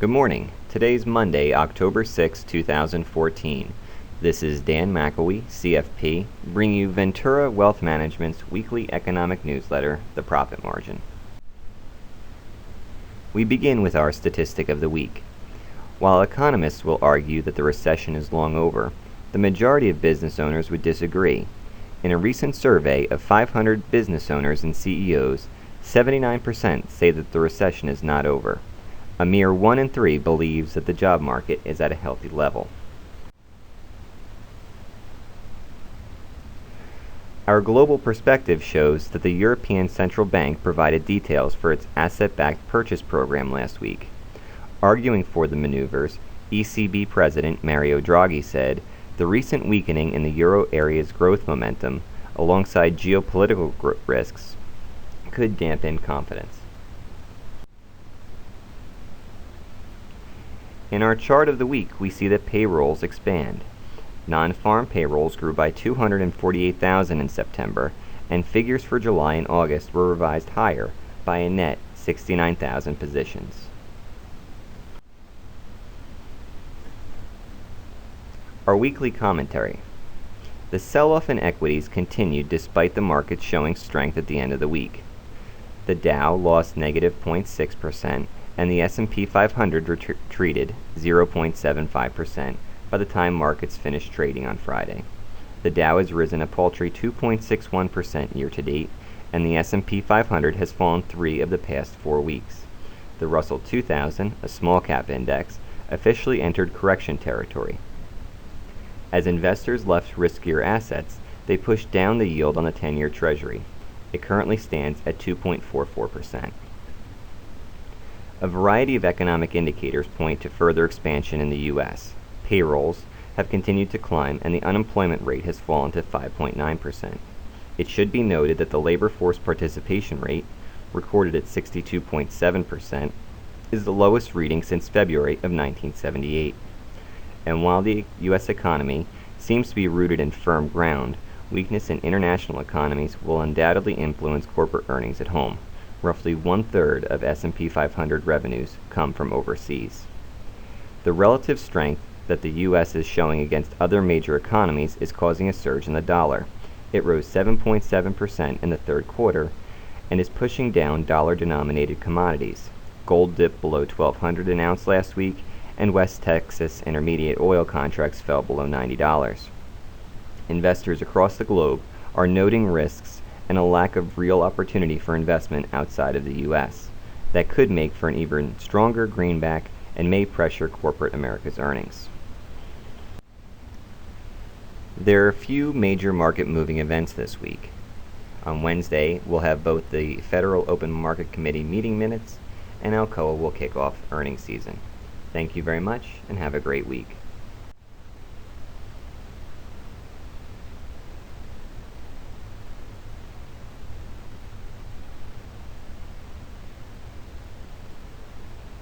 Good morning. Today's Monday, October 6, 2014. This is Dan McElwee, CFP, bringing you Ventura Wealth Management's weekly economic newsletter, The Profit Margin. We begin with our statistic of the week. While economists will argue that the recession is long over, the majority of business owners would disagree. In a recent survey of 500 business owners and CEOs, 79% say that the recession is not over. A mere 1 in 3 believes that the job market is at a healthy level. Our global perspective shows that the European Central Bank provided details for its asset-backed purchase program last week. Arguing for the maneuvers, ECB President Mario Draghi said, "The recent weakening in the euro area's growth momentum, alongside geopolitical risks, could dampen confidence." In our chart of the week, we see that payrolls expand. Non-farm payrolls grew by 248,000 in September, and figures for July and August were revised higher by a net 69,000 positions. Our weekly commentary. The sell-off in equities continued despite the market showing strength at the end of the week. The Dow lost negative 0.6%, and the S&P 500 retreated 0.75% by the time markets finished trading on Friday. The Dow has risen a paltry 2.61% year-to-date, and the S&P 500 has fallen 3 of the past 4 weeks. The Russell 2000, a small-cap index, officially entered correction territory. As investors left riskier assets, they pushed down the yield on the 10-year Treasury. It currently stands at 2.44%. A variety of economic indicators point to further expansion in the U.S. Payrolls have continued to climb, and the unemployment rate has fallen to 5.9%. It should be noted that the labor force participation rate, recorded at 62.7%, is the lowest reading since February of 1978. And while the U.S. economy seems to be rooted in firm ground, weakness in international economies will undoubtedly influence corporate earnings at home. Roughly 1/3 of S&P 500 revenues come from overseas. The relative strength that the U.S. is showing against other major economies is causing a surge in the dollar. It rose 7.7% in the third quarter and is pushing down dollar-denominated commodities. Gold dipped below $1,200 an ounce last week, and West Texas Intermediate oil contracts fell below $90. Investors across the globe are noting risks and a lack of real opportunity for investment outside of the U.S. that could make for an even stronger greenback and may pressure corporate America's earnings. There are a few major market moving events this week. On Wednesday, we'll have both the Federal Open Market Committee meeting minutes, and Alcoa will kick off earnings season. Thank you very much, and have a great week.